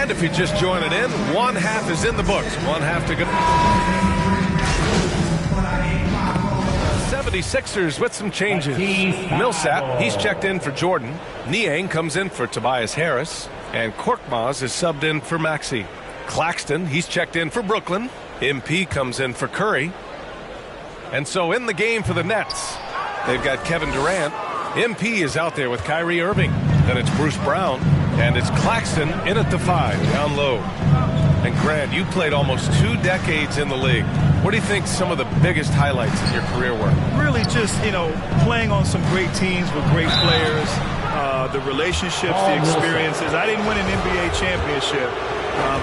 And if you're just joining in, one half is in the books. One half to go. 76ers with some changes. Millsap, he's checked in for Jordan. Niang comes in for Tobias Harris. And Korkmaz is subbed in for Maxey. Claxton, he's checked in for Brooklyn. MP comes in for Curry. And so in the game for the Nets, they've got Kevin Durant. MP is out there with Kyrie Irving. Then it's Bruce Brown. And it's Claxton in at the 5, down low. And Grant, you played almost 2 decades in the league. What do you think some of the biggest highlights in your career were? Really just, playing on some great teams with great players, the relationships, the experiences. I didn't win an NBA championship,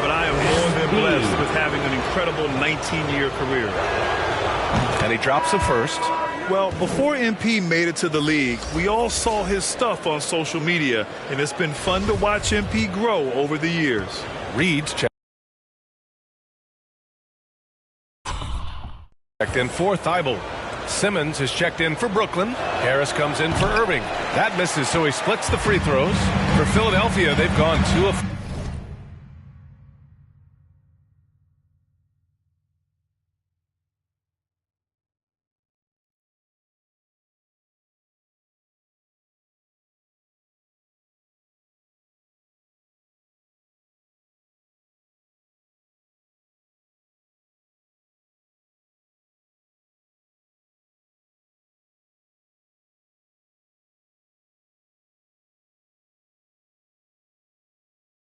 but I am more than blessed with having an incredible 19-year career. And he drops the first. Well, before MP made it to the league, we all saw his stuff on social media, and it's been fun to watch MP grow over the years. Reed's checked in for Thibault. Simmons is checked in for Brooklyn. Harris comes in for Irving. That misses, so he splits the free throws. For Philadelphia, they've gone 2 of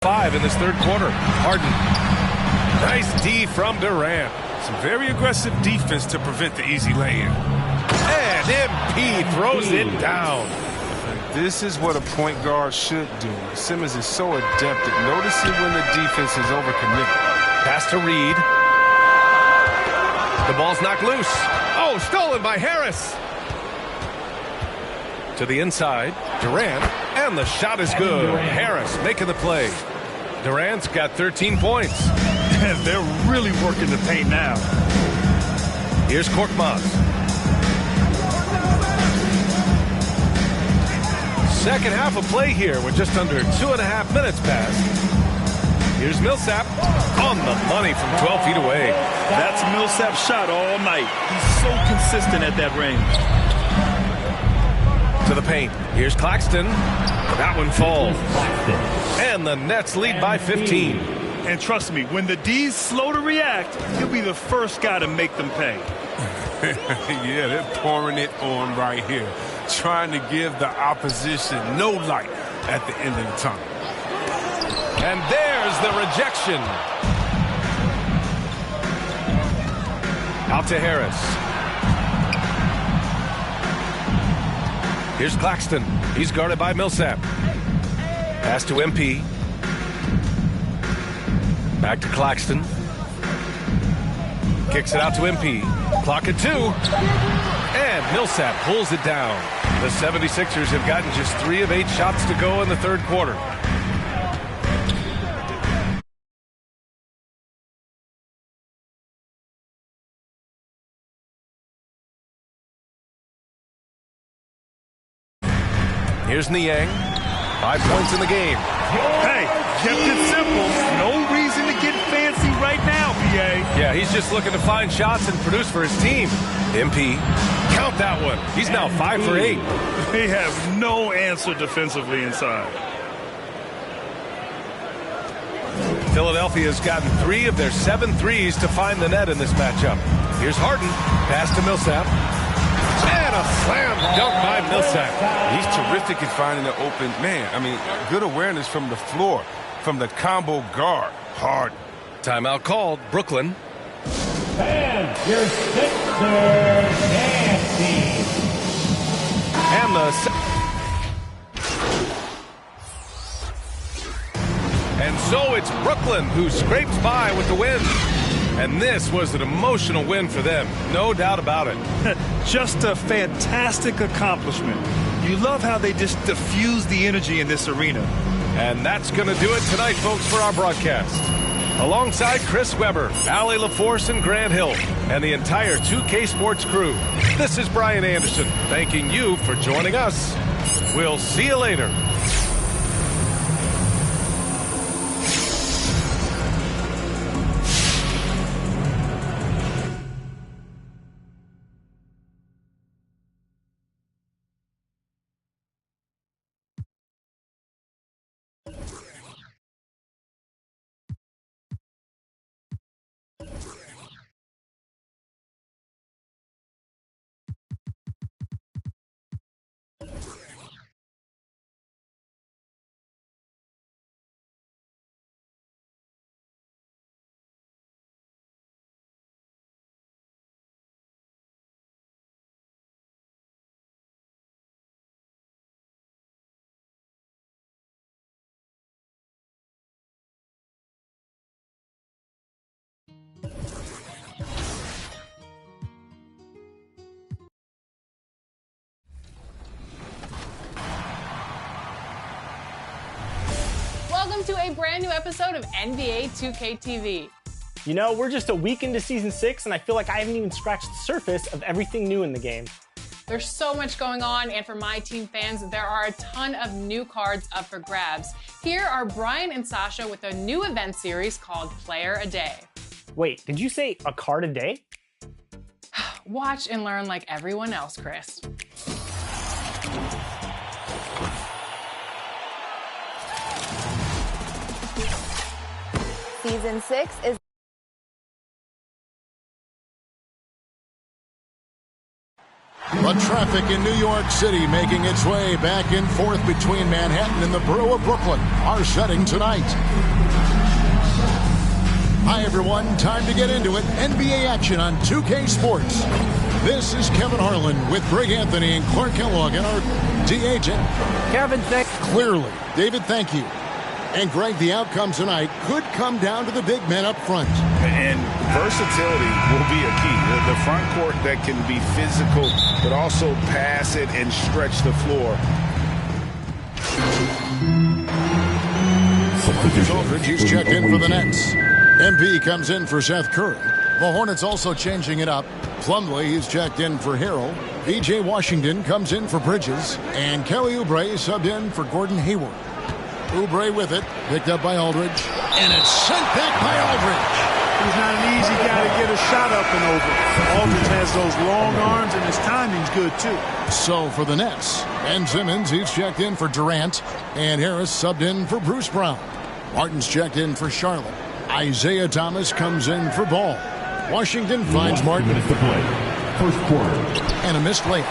5 in this third quarter. Harden. Nice D from Durant. Some very aggressive defense to prevent the easy lay-in. And MP throws it down. This is what a point guard should do. Simmons is so adept at noticing when the defense is overcommitted. Pass to Reed. The ball's knocked loose. Oh, stolen by Harris. To the inside, Durant, and the shot is good. Harris making the play. Durant's got 13 points. And they're really working the paint now. Here's Korkmaz. Second half of play here with just under 2.5 minutes passed. Here's Millsap on the money from 12 feet away. That's Millsap's shot all night. He's so consistent at that range. To the paint. Here's Claxton. That one falls. And the Nets lead by 15. And trust me, when the D's slow to react, he'll be the first guy to make them pay. Yeah, they're pouring it on right here. Trying to give the opposition no light at the end of the tunnel. And there's the rejection. Out to Harris. Here's Claxton. He's guarded by Millsap. Pass to MP. Back to Claxton. Kicks it out to MP. Clock at 2. And Millsap pulls it down. The 76ers have gotten just 3 of 8 shots to go in the third quarter. Here's Niang. 5 points in the game. Hey, kept it simple. No reason to get fancy right now, PA. Yeah, he's just looking to find shots and produce for his team. MP, count that one. He's now 5 for 8. They have no answer defensively inside. Philadelphia's gotten 3 of their 7 threes to find the net in this matchup. Here's Harden. Pass to Millsap. And a slam dunk by Millsap. He's terrific at finding the open man. I mean, good awareness from the floor, from the combo guard. Harden. Timeout called. Brooklyn. And your Sixers nasty. And And so it's Brooklyn who scrapes by with the win. And this was an emotional win for them, no doubt about it. Just a fantastic accomplishment. You love how they just diffuse the energy in this arena. And that's going to do it tonight, folks, for our broadcast. Alongside Chris Webber, Allie LaForce, and Grant Hill, and the entire 2K Sports crew, this is Brian Anderson, thanking you for joining us. We'll see you later. welcome to a brand new episode of NBA 2K TV. You know, we're just a week into Season 6, and I feel like I haven't even scratched the surface of everything new in the game. There's so much going on, and for my team fans, there are a ton of new cards up for grabs. Here are Brian and Sasha with a new event series called Player a Day. Wait, did you say a card a day? Watch and learn like everyone else, Chris. Season 6 is... The traffic in New York City making its way back and forth between Manhattan and the borough of Brooklyn. Our setting tonight. Hi, everyone. Time to get into it. NBA action on 2K Sports. This is Kevin Harlan with Greg Anthony and Clark Kellogg and our D-Agent. Kevin, thanks. Clearly. David, thank you. And Greg, the outcome tonight could come down to the big men up front. And versatility will be a key. The front court that can be physical, but also pass it and stretch the floor. Aldridge, he's checked in for the Nets. MP comes in for Seth Curry. The Hornets also changing it up. Plumlee, he's checked in for Harrell. V.J. Washington comes in for Bridges. And Kelly Oubre subbed in for Gordon Hayward. Oubre with it, picked up by Aldridge, and it's sent back by Aldridge. He's not an easy guy to get a shot up and over. Aldridge has those long arms, and his timing's good, too. So for the Nets, Ben Simmons, he's checked in for Durant, and Harris subbed in for Bruce Brown. Martin's checked in for Charlotte. Isaiah Thomas comes in for Ball. Washington finds Martin. First quarter. And a missed layup.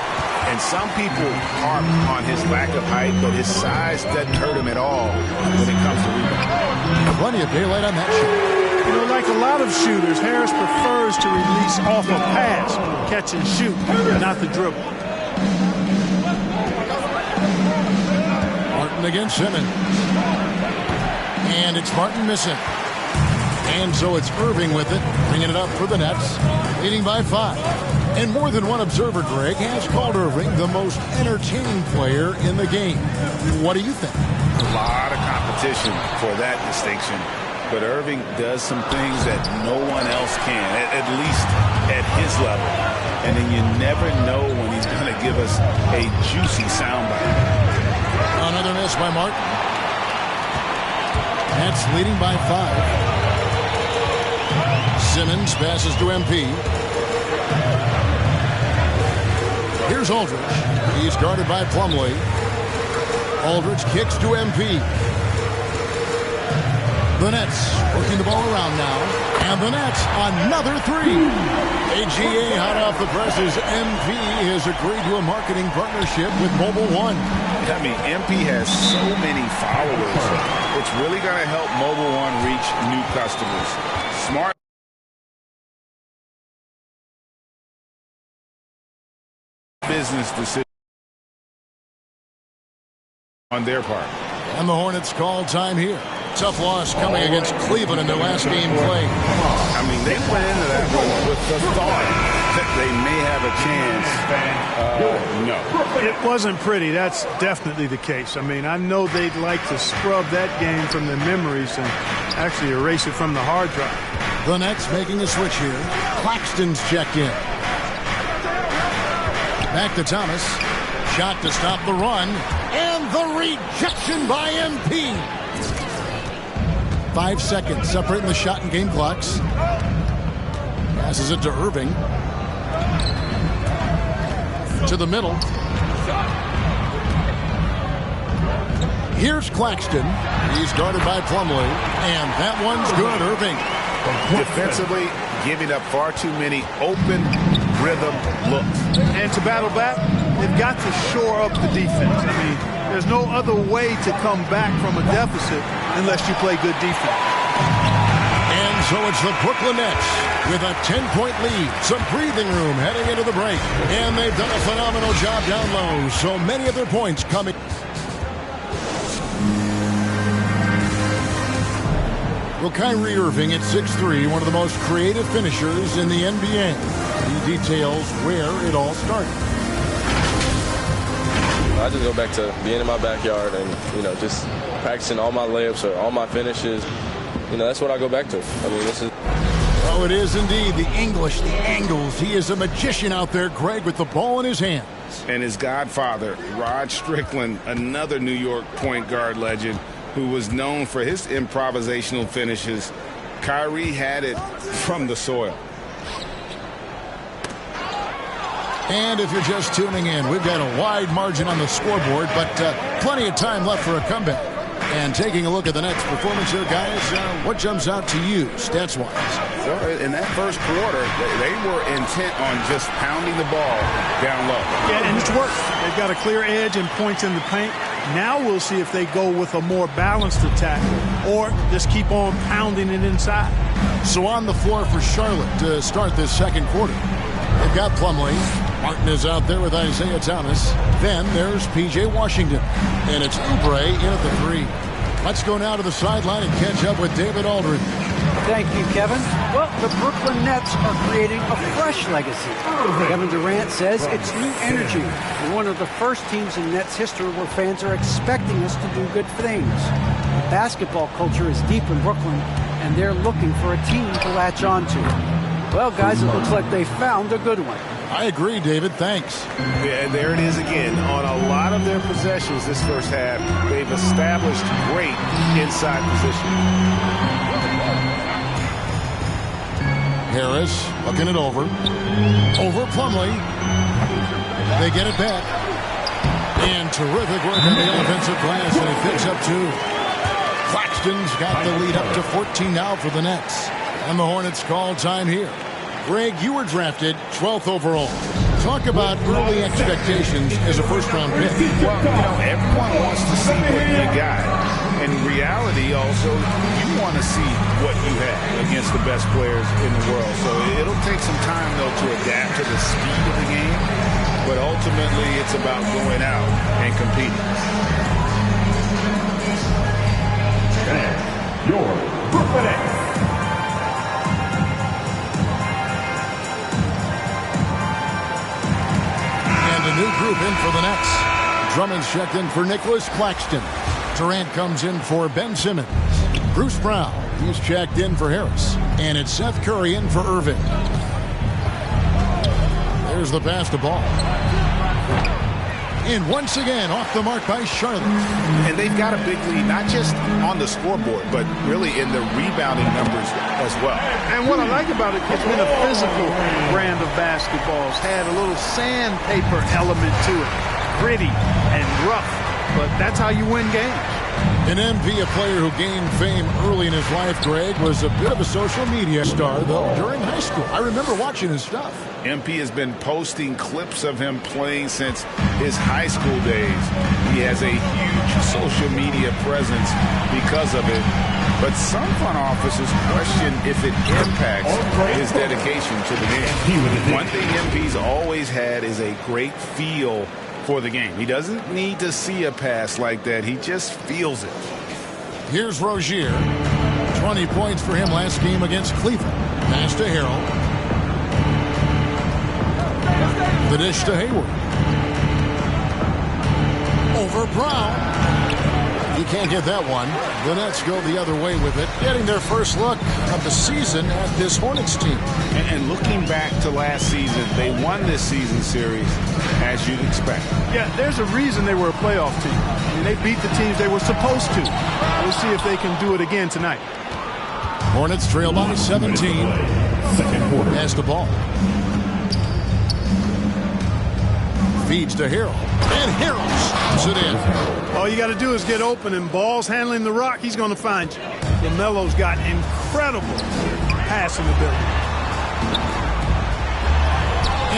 And some people harp on his lack of height, but his size doesn't hurt him at all when it comes to rebounding. Plenty of daylight on that shot. You know, like a lot of shooters, Harris prefers to release off a pass, catch and shoot, not the dribble. Martin against Simmons. And it's Martin missing. And so it's Irving with it, bringing it up for the Nets, leading by 5. And more than one observer, Greg, has called Irving the most entertaining player in the game. What do you think? A lot of competition for that distinction. But Irving does some things that no one else can, at least at his level. And then you never know when he's going to give us a juicy soundbite. Another miss by Martin. Nets leading by 5. Simmons passes to MP. Here's Aldridge. He's guarded by Plumlee. Aldridge kicks to MP. The Nets working the ball around now. And the Nets, another 3. AGA hot off the presses. MP has agreed to a marketing partnership with Mobile One. I mean, MP has so many followers. It's really going to help Mobile One reach new customers. Smart business decision on their part. And the Hornets call time here. Tough loss coming against Cleveland in their last game played. I mean, they went into that one with the thought that they may have a chance. No. It wasn't pretty. That's definitely the case. I mean, I know they'd like to scrub that game from their memories and actually erase it from the hard drive. The Nets making a switch here. Claxton's checked in. Back to Thomas. Shot to stop the run. And the rejection by MP. 5 seconds separating the shot and game clocks. Passes it to Irving. To the middle. Here's Claxton. He's guarded by Plumlee. And that one's good, Irving. Defensively, giving up far too many open rhythm looks. And to battle back, they've got to shore up the defense. I mean, there's no other way to come back from a deficit unless you play good defense. And so it's the Brooklyn Nets with a 10-point lead. Some breathing room heading into the break. And they've done a phenomenal job down low. So many of their points coming. Well, Kyrie Irving at 6'3", one of the most creative finishers in the NBA. He details where it all started. I just go back to being in my backyard and, just practicing all my layups or all my finishes. That's what I go back to. I mean, this is... Oh, it is indeed the English, the angles. He is a magician out there, Greg, with the ball in his hands. And his godfather, Rod Strickland, another New York point guard legend who was known for his improvisational finishes. Kyrie had it from the soil. And if you're just tuning in, we've got a wide margin on the scoreboard, but plenty of time left for a comeback. And taking a look at the Nets' performance here, guys, what jumps out to you, stats-wise? So in that first quarter, they were intent on just pounding the ball down low. Yeah, and it's worked. They've got a clear edge and points in the paint. Now we'll see if they go with a more balanced attack or just keep on pounding it inside. So on the floor for Charlotte to start this second quarter. They've got Plumlee. Martin is out there with Isaiah Thomas. Then there's P.J. Washington. And it's Oubre in at the 3. Let's go now to the sideline and catch up with David Aldridge. Thank you, Kevin. Well, the Brooklyn Nets are creating a fresh legacy. Kevin Durant says it's new energy. We're one of the first teams in Nets history where fans are expecting us to do good things. Basketball culture is deep in Brooklyn, and they're looking for a team to latch on to. Well, guys, it looks like they found a good one. I agree, David. Thanks. Yeah, there it is again. On a lot of their possessions this first half, they've established great inside position. Harris looking it over. Over Plumlee. They get it back. And terrific work on the offensive glass, and he picks up 2. Claxton's got the lead up to 14 now for the Nets. And the Hornets call time here. Greg, you were drafted 12th overall. Talk about early expectations as a first-round pick. Well, everyone wants to see what you got. In reality, also, you want to see what you have against the best players in the world. So it'll take some time, though, to adapt to the speed of the game. But ultimately, it's about going out and competing. And your Brooklyn Nets. New group in for the Nets. Drummond's checked in for Nicholas Claxton. Durant comes in for Ben Simmons. Bruce Brown, he's checked in for Harris. And it's Seth Curry in for Irving. There's the pass to Ball. And once again, off the mark by Charlotte. And they've got a big lead, not just on the scoreboard, but really in the rebounding numbers as well. And what I like about it, it's been a physical brand of basketball. It's had a little sandpaper element to it. Gritty and rough, but that's how you win games. An MP, a player who gained fame early in his life, Greg, was a bit of a social media star, though, during high school. I remember watching his stuff. MP has been posting clips of him playing since his high school days. He has a huge social media presence because of it. But some front officers question if it impacts his dedication to the game. One thing MP's always had is a great feel for the game. He doesn't need to see a pass like that. He just feels it. Here's Rozier. 20 points for him last game against Cleveland. Pass to Harrell. The dish to Hayward. Over Brown. You can't get that one. The Nets go the other way with it, getting their first look of the season at this Hornets team. And looking back to last season, they won this season series as you'd expect. Yeah, there's a reason they were a playoff team. I mean, they beat the teams they were supposed to. We'll see if they can do it again tonight. Hornets trail by 17. Second quarter. Pass the ball. Feeds to Harrell. And Harrell stops it in. All you got to do is get open, and Ball's handling the rock. He's going to find you. LaMelo's got incredible passing ability.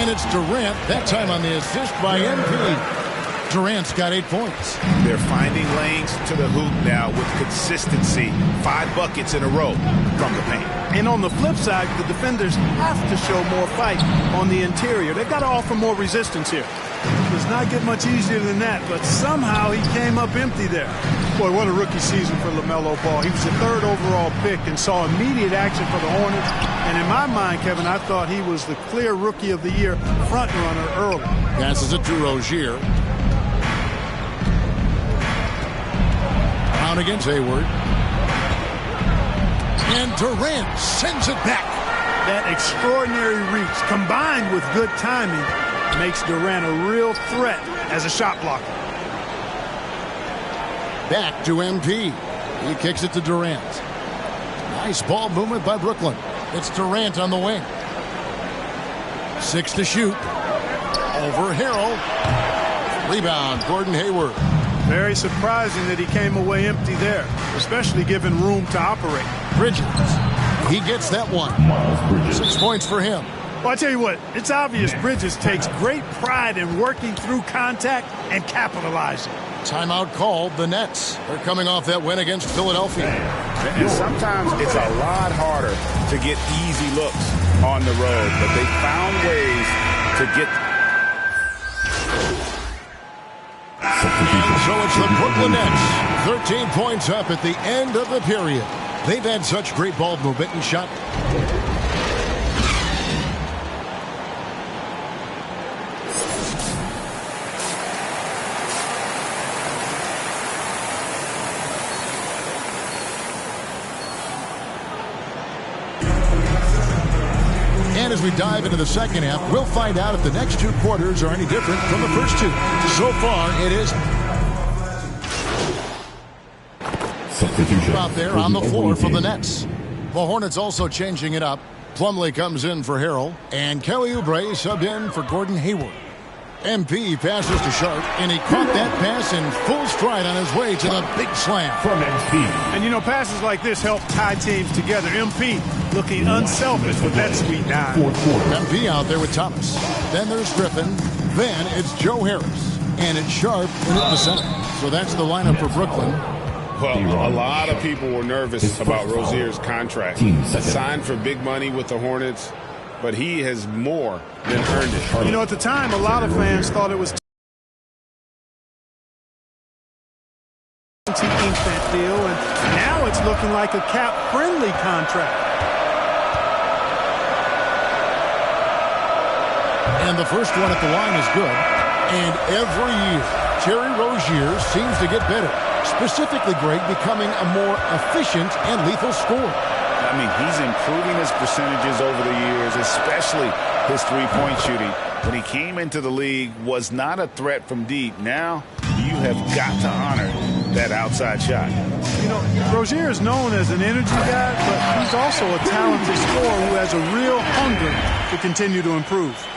And it's Durant, that time on the assist by MP. Durant's got 8 points. They're finding lanes to the hoop now with consistency. 5 buckets in a row from the paint. And on the flip side, the defenders have to show more fight on the interior. They've got to offer more resistance here. It does not get much easier than that, but somehow he came up empty there. Boy, what a rookie season for LaMelo Ball. He was the 3rd overall pick and saw immediate action for the Hornets. And in my mind, Kevin, I thought he was the clear rookie of the year front runner early. Passes it to Rozier. Brown against Hayward. And Durant sends it back. That extraordinary reach combined with good timing makes Durant a real threat as a shot blocker. Back to MP. He kicks it to Durant. Nice ball movement by Brooklyn. It's Durant on the wing. 6 to shoot. Over Harrell. Rebound, Gordon Hayward. Very surprising that he came away empty there, especially given room to operate. Bridges. He gets that one. 6 points for him. Well, I tell you what, it's obvious Bridges takes great pride in working through contact and capitalizing. Timeout called. The Nets are coming off that win against Philadelphia. And sometimes it's a lot harder to get easy looks on the road, but they found ways to get. So it's the Brooklyn Nets, 13 points up at the end of the period. They've had such great ball movement and shot. And as we dive into the second half, we'll find out if the next 2 quarters are any different from the first 2. So far, it is out there on the floor for the Nets. The Hornets also changing it up. Plumlee comes in for Harrell, and Kelly Oubre subbed in for Gordon Hayward. MP passes to Sharp, and he caught that pass in full stride on his way to the big slam. From MP. And, you know, passes like this help tie teams together. MP looking unselfish with that sweet dive. MP out there with Thomas. Then there's Griffin. Then it's Joe Harris. And it's Sharp in at the center. So that's the lineup for Brooklyn. Well, a lot of people were nervous about Rozier's contract. Signed for big money with the Hornets, but he has more than earned it. You know, at the time, a lot of fans thought it was to ink that deal, and now it's looking like a cap-friendly contract. And the first one at the line is good. And every year, Terry Rozier seems to get better. Specifically, Greg, becoming a more efficient and lethal scorer. I mean, he's improving his percentages over the years, especially his three-point shooting. When he came into the league, was not a threat from deep. Now, you have got to honor that outside shot. You know, Rozier is known as an energy guy, but he's also a talented scorer who has a real hunger to continue to improve.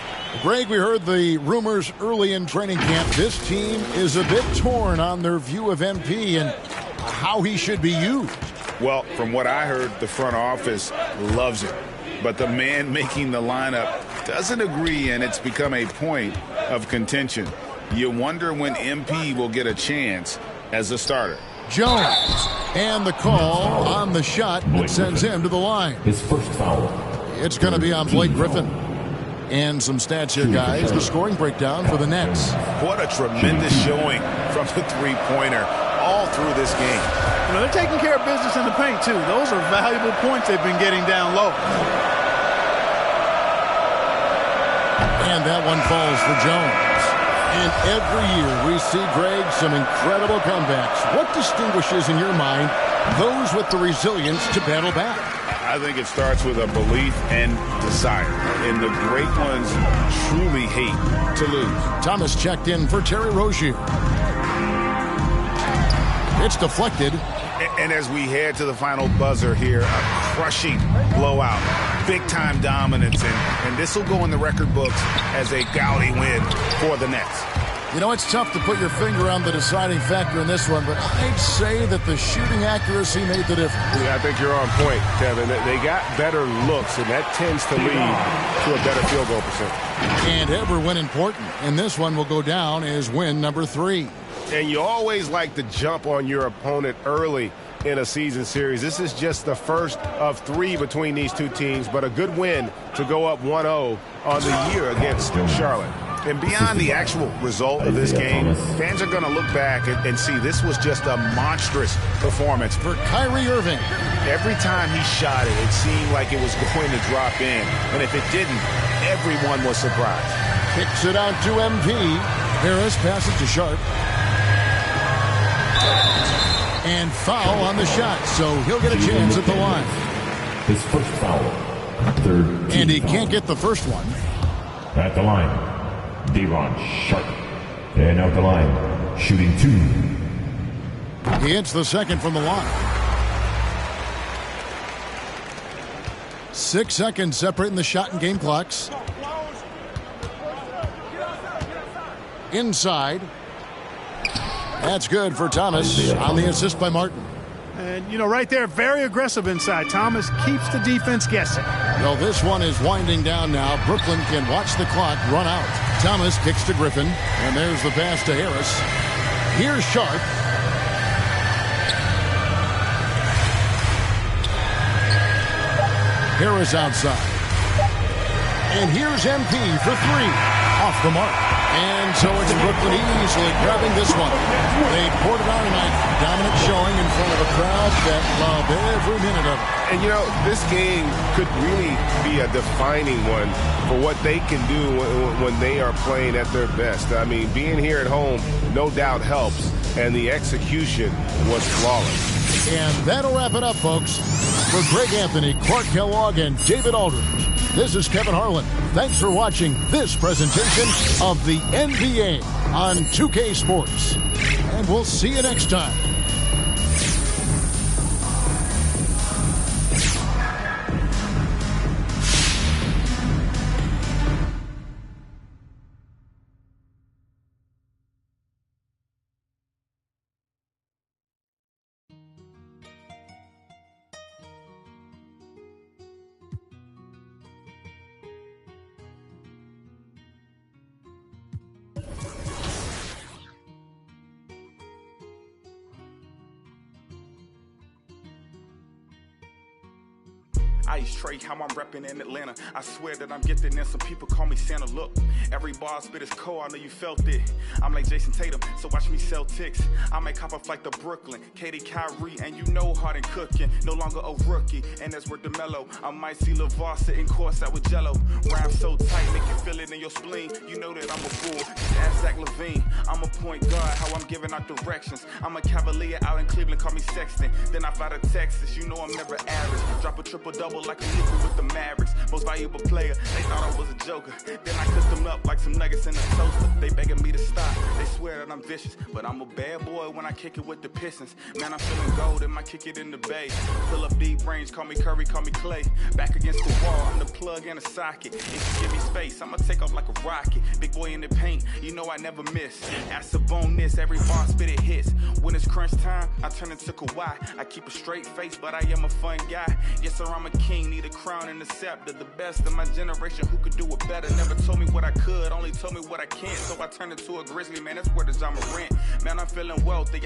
Greg, we heard the rumors early in training camp. This team is a bit torn on their view of MP and how he should be used. Well, from what I heard, the front office loves it. But the man making the lineup doesn't agree, and it's become a point of contention. You wonder when MP will get a chance as a starter. Jones, and the call on the shot that sends him to the line. His first foul. It's going to be on Blake Griffin. And some stats here, guys. The scoring breakdown for the Nets. What a tremendous showing from the three-pointer all through this game. You know, they're taking care of business in the paint, too. Those are valuable points they've been getting down low. And that one falls for Jones. And every year we see, Greg, some incredible comebacks. What distinguishes, in your mind, those with the resilience to battle back? I think it starts with a belief and desire. And the great ones truly hate to lose. Thomas checked in for Terry Rozier. It's deflected. And as we head to the final buzzer here, a crushing blowout. Big-time dominance. And this will go in the record books as a gaudy win for the Nets. You know, it's tough to put your finger on the deciding factor in this one, but I'd say that the shooting accuracy made the difference. Yeah, I think you're on point, Kevin. They got better looks, and that tends to lead to a better field goal percentage. And ever win important. And this one will go down as win number 3. And you always like to jump on your opponent early in a season series. This is just the first of 3 between these two teams, but a good win to go up 1-0 on the year against Charlotte. And beyond the actual result of this game, fans are going to look back and see this was just a monstrous performance for Kyrie Irving. Every time he shot it, it seemed like it was going to drop in. And if it didn't, everyone was surprised. Kicks it out to MP. Harris passes to Sharp. And foul on the shot, so he'll get a chance at the line. His first foul. Third. And he can't get the first one. At the line, Day'Ron Sharpe. And out the line, shooting 2. He hits the second from the line. 6 seconds separating the shot and game clocks. Inside. That's good for Thomas on the assist by Martin. And, you know, right there, very aggressive inside. Thomas keeps the defense guessing. Well, this one is winding down now. Brooklyn can watch the clock run out. Thomas kicks to Griffin, and there's the pass to Harris. Here's Sharpe. Harris outside. And here's MP for 3. Off the mark. And so it's Brooklyn easily grabbing this one. They poured it on tonight. Dominant showing in front of a crowd that loved every minute of it. And, you know, this game could really be a defining one for what they can do when they are playing at their best. I mean, being here at home no doubt helps, and the execution was flawless. And that'll wrap it up, folks. For Greg Anthony, Clark Kellogg, and David Aldridge, this is Kevin Harlan. Thanks for watching this presentation of the NBA on 2K Sports. And we'll see you next time. Ice Trey, how I'm repping in Atlanta. I swear that I'm gifted and some people call me Santa. Look, every bar spit is cold, I know you felt it. I'm like Jason Tatum, so watch me sell ticks. I might cop a flight to Brooklyn, Katie, Kyrie, and you know Harden cooking. No longer a rookie, and that's where DeMelo. I might see LeVar sitting courtside with Jello. Rhyme so tight, make you feel it in your spleen. You know that I'm a fool. Ask Zach LaVine. I'm a point guard, how I'm giving out directions. I'm a Cavalier out in Cleveland, call me Sexton. Then I fly to Texas, you know I'm never average. Drop a triple-double like a liquid with the Mavericks. Most valuable player, they thought I was a joker. Then I cooked them up like some nuggets in a toaster. They begging me to stop, they swear that I'm vicious. But I'm a bad boy when I kick it with the Pistons. Man, I'm feeling gold, and I kick it in the bay. Fill up deep range, call me Curry, call me Clay. Back against the wall, I'm the plug and a socket. If you give me space, I'ma take off like a rocket. Big boy in the paint, you know I never miss. Ask on this, every bar spit it hits. When it's crunch time, I turn into Kawhi. I keep a straight face, but I am a fun guy. Yes, sir, I'm a king, need a crown and a scepter. The best of my generation, who could do it better? Never told me what I could, only told me what I can't. So I turned into a grizzly, man, that's where the genre rent. Man, I'm feeling wealthy.